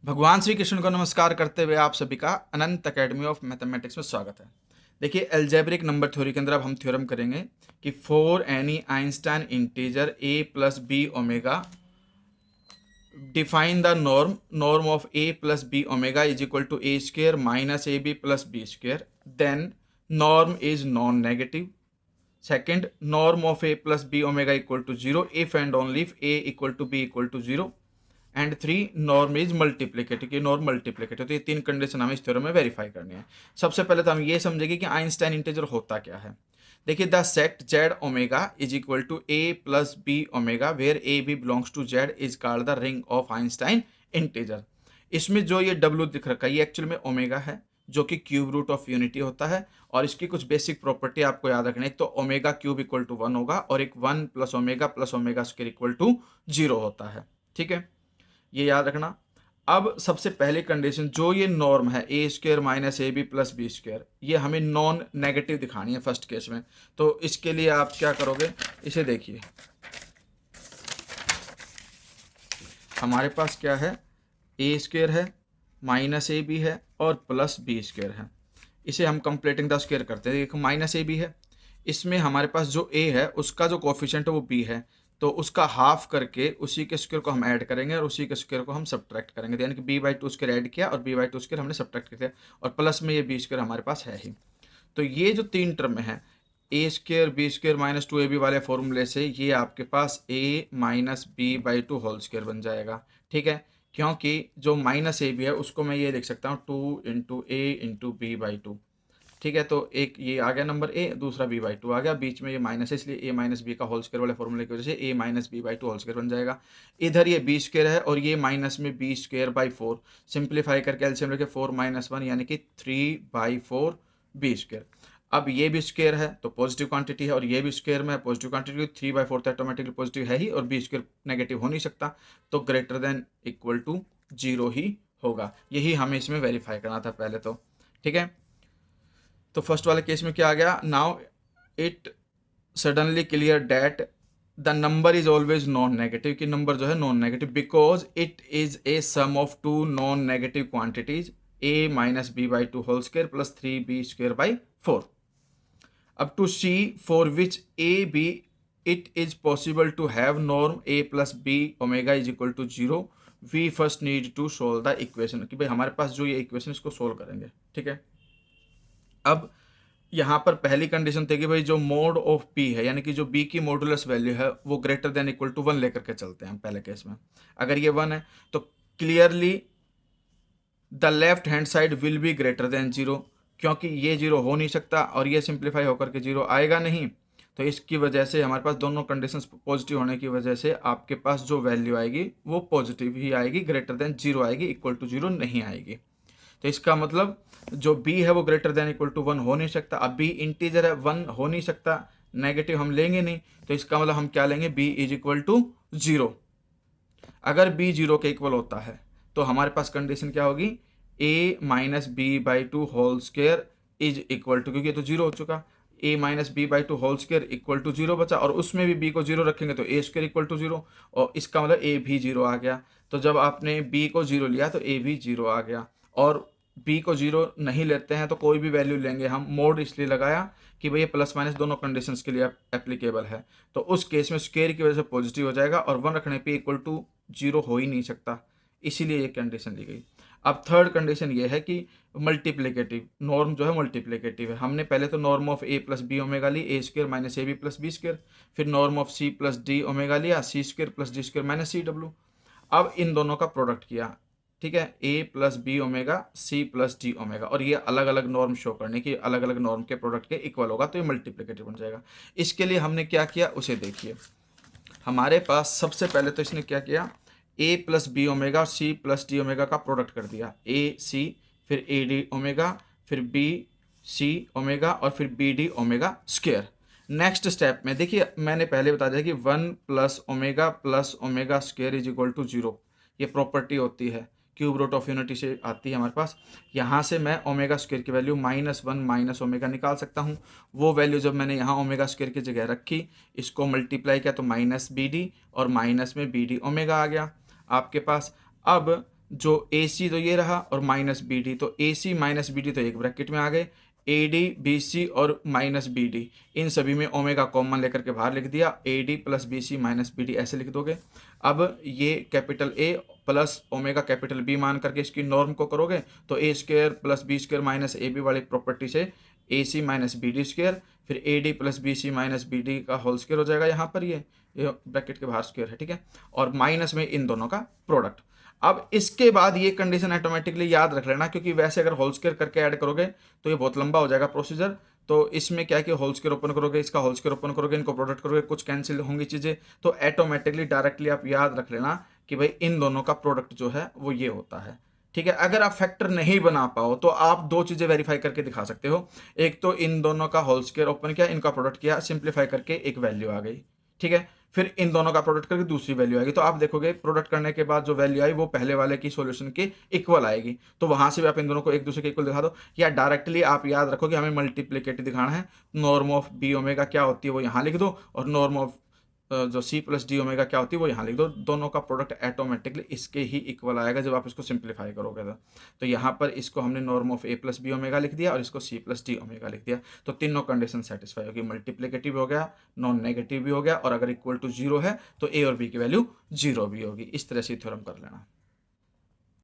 भगवान श्री कृष्ण को नमस्कार करते हुए आप सभी का अनंत एकेडमी ऑफ मैथमेटिक्स में स्वागत है। देखिए एल्जेब्रिक नंबर थ्योरी के अंदर अब हम थ्योरम करेंगे कि for any Eisenstein integer a plus b omega define the norm of a plus b omega is equal to a square minus a b plus b square, then norm is non negative. Second, norm of a plus b omega equal to zero if and only if a equal to b equal to zero. And three, norm is multiplicative की norm multiplicative. तो ये तीन condition हमें इस theorem में verify करनी है। सबसे पहले तो हम ये समझेंगे कि आइंस्टाइन इंटीजर होता क्या है। देखिए the set Z omega is equal to a plus b omega where a b belongs to Z is called the ring of Eisenstein integer. इसमें जो ये डब्ल्यू दिख रखा है ये एक्चुअल में ओमेगा है जो कि क्यूब रूट ऑफ यूनिटी होता है, और इसकी कुछ बेसिक प्रॉपर्टी आपको याद रखनी है। तो ओमेगा क्यूब इक्वल टू 1 होगा और एक 1 plus omega square equal to 0 होता है। ठीक है, ये याद रखना। अब सबसे पहली कंडीशन जो ये नॉर्म है a square minus a b plus b square, ये हमें नॉन नेगेटिव दिखानी है फर्स्ट केस में। तो इसके लिए आप क्या करोगे, इसे देखिए हमारे पास क्या है, ए स्क्वेयर है माइनस ए बी है और प्लस बी स्क्वेयर है। इसे हम कंप्लीटिंग द स्क्वेयर करते हैं। देखो माइनस ए बी है, इसमें हमारे पास जो ए है उसका जो कोफिशिएंट है वो बी है, तो उसका हाफ करके उसी के स्क्वायर को हम ऐड करेंगे और उसी के स्क्वायर को हम सब्ट्रैक्ट करेंगे। यानी कि b by two square add किया और बी बाई टू स्क्वायर हमने सब्ट्रैक्ट किया और प्लस में ये बी स्क्वायर हमारे पास है ही। तो ये जो तीन टर्म है a square b square minus two a b वाले फॉर्मूले से ये आपके पास a minus b by two whole square बन जाएगा। ठीक है, क्योंकि जो माइनस ए बी है उसको मैं ये लिख सकता हूँ 2 × a × b/2। ठीक है, तो एक ये आ गया नंबर ए, दूसरा बी बाई टू आ गया, बीच में ये माइनस है इसलिए ए माइनस बी का होल स्क्वायर वाले फॉर्मूले की वजह से a minus b by two whole square बन जाएगा। इधर ये बी स्क्वायर है और ये माइनस में b square by four, simplify करके एलसीएम लेके 4 - 1 यानी कि 3/4 बी स्क्वायर। अब ये भी स्क्वायर है तो पॉजिटिव क्वांटिटी है और ये भी स्क्वायर में पॉजिटिव क्वांटिटी, 3/4 तो ऑटोमेटिकली पॉजिटिव है ही और बी स्क्वायर नेगेटिव हो नहीं सकता, तो ग्रेटर देन इक्वल टू 0 ही होगा। यही हमें इसमें वेरीफाई करना था पहले तो। ठीक है, तो फर्स्ट वाले केस में क्या आ गया, now it suddenly clear that the number is always non negative कि नंबर जो है non negative because it is a sum of two non negative quantities a minus b by two whole square plus 3b² by 4। अब to see for which a b it is possible to have norm a plus b omega is equal to 0, we first need to solve the equation. कि भाई हमारे पास जो ये equation इसको solve करेंगे। ठीक है, अब यहाँ पर पहली कंडीशन थी कि भाई जो मोड ऑफ पी है यानी कि जो बी की मॉडुलस वैल्यू है वो ग्रेटर देन इक्वल टू 1 लेकर के चलते हैं पहले केस में। अगर ये 1 है तो clearly the left hand side will be greater than 0, क्योंकि ये 0 हो नहीं सकता और ये सिंप्लीफाई होकर के 0 आएगा नहीं। तो इसकी वजह से हमारे पास दोनों कंडीशंस पॉजिटिव होने की वजह से आपके पास जो वैल्यू आएगी वो पॉजिटिव ही आएगी, ग्रेटर देन 0 आएगी, इक्वल टू 0 नहीं आएगी। तो इसका मतलब जो b है वो ग्रेटर देन इक्वल टू 1 हो नहीं सकता। अब b इंटीजर है, 1 हो नहीं सकता, नेगेटिव हम लेंगे नहीं, तो इसका मतलब हम क्या लेंगे, b इज इक्वल टू 0। अगर b 0 के इक्वल होता है तो हमारे पास कंडीशन क्या होगी, a minus b by two whole square is equal to, क्योंकि ये तो 0 हो चुका, a minus b by two whole square equal to 0 बचा और उसमें भी b को 0 रखेंगे तो a स्क्वेयर इक्वल टू 0 और इसका मतलब a भी 0 आ गया। तो जब आपने b को 0 लिया तो a भी 0 आ गया, और b को 0 नहीं लेते हैं तो कोई भी वैल्यू लेंगे हम, मोड इसलिए लगाया कि भाई ये प्लस माइनस दोनों कंडीशंस के लिए एप्लीकेबल है। तो उस केस में स्क्वेयर की वजह से पॉजिटिव हो जाएगा और 1 रखने पे इक्वल टू 0 हो ही नहीं सकता, इसीलिए ये कंडीशन ली गई। अब थर्ड कंडीशन ये है कि मल्टीप्लिकेटिव नॉर्म जो है मल्टीप्लिकेटिव है। हमने पहले तो norm of a plus b omega ली, a square minus a b plus b square, फिर norm of c plus d omega लिया, c square plus d square minus c डब्ल्यू। अब इन दोनों का प्रोडक्ट किया, ठीक है, a plus b omega c plus d omega, और ये अलग अलग नॉर्म शो करने की अलग अलग नॉर्म के प्रोडक्ट के इक्वल होगा, तो ये मल्टीप्लिकेटिव बन जाएगा। इसके लिए हमने क्या किया उसे देखिए। हमारे पास सबसे पहले तो इसने क्या किया, a प्लस बी ओमेगा और c प्लस डी ओमेगा का प्रोडक्ट कर दिया, a c फिर a डी ओमेगा फिर b c ओमेगा और फिर b d omega square. Next step में देखिए मैंने पहले बता दिया कि 1 plus omega square is equal to 0, ये प्रॉपर्टी होती है, क्यूब रूट ऑफ यूनिटी से आती है हमारे पास। यहाँ से मैं ओमेगा स्क्वेयर की वैल्यू -1 माइनस ओमेगा निकाल सकता हूँ। वो वैल्यू जब मैंने यहाँ ओमेगा स्क्वेयर की जगह रखी, इसको मल्टीप्लाई किया तो माइनस बी डी और माइनस में बी डी ओमेगा आ गया आपके पास। अब जो ए सी तो ये रहा और माइनस बी डी, तो ए सी माइनस बी डी तो एक ब्रैकेट में आ गए, ए डी बी सी और माइनस बी डी, इन सभी में ओमेगा कॉमन लेकर के बाहर लिख दिया, a d plus b c minus b d ऐसे लिख दोगे। अब ये capital a plus omega capital b मान करके इसकी नॉर्म को करोगे तो a square plus b square minus a b वाली प्रॉपर्टी से a c minus b d square, फिर a d plus b c minus b d का होल स्क्वायर हो जाएगा, यहाँ पर ये ब्रैकेट के बाहर स्क्वायर है, ठीक है, और माइनस में इन दोनों का प्रोडक्ट। अब इसके बाद ये कंडीशन ऑटोमेटिकली याद रख लेना, क्योंकि वैसे अगर होल स्क्वायर करके ऐड करोगे तो ये बहुत लंबा हो जाएगा प्रोसीजर। तो इसमें क्या है कि होल स्क्वायर ओपन करोगे, इसका होल स्क्वायर ओपन करोगे, इनको प्रोडक्ट करोगे, कुछ कैंसिल होंगी चीज़ें, तो ऑटोमेटिकली डायरेक्टली आप याद रख लेना कि भाई इन दोनों का प्रोडक्ट जो है वो ये होता है, ठीक है। अगर आप फैक्टर नहीं बना पाओ तो आप दो चीज़ें वेरीफाई करके दिखा सकते हो, एक तो इन दोनों का होल स्क्वायर ओपन किया, इनका प्रोडक्ट किया, सिंप्लीफाई करके एक वैल्यू आ गई, ठीक है, फिर इन दोनों का प्रोडक्ट करके दूसरी वैल्यू आएगी, तो आप देखोगे प्रोडक्ट करने के बाद जो वैल्यू आई वो पहले वाले की सॉल्यूशन के इक्वल आएगी, तो वहां से भी आप इन दोनों को एक दूसरे के इक्वल दिखा दो, या डायरेक्टली आप याद रखो कि हमें मल्टीप्लिकेटिव दिखाना है, नॉर्म ऑफ बी ओमेगा क्या होती है वो यहाँ लिख दो, और नॉर्म ऑफ जो सी प्लस डी ओमेगा क्या होती है वो यहाँ लिख दो, दोनों का प्रोडक्ट ऑटोमेटिकली इसके ही इक्वल आएगा जब आप इसको सिंप्लीफाई करोगे तो यहाँ पर इसको हमने norm of a plus b omega लिख दिया और इसको सी प्लस डी ओमेगा लिख दिया, तो तीनों कंडीशन सेटिस्फाई होगी, मल्टीप्लिकेटिव हो गया, नॉन नेगेटिव भी हो गया, और अगर इक्वल टू जीरो है तो ए और बी की वैल्यू जीरो भी होगी। इस तरह से थ्योरम कर लेना।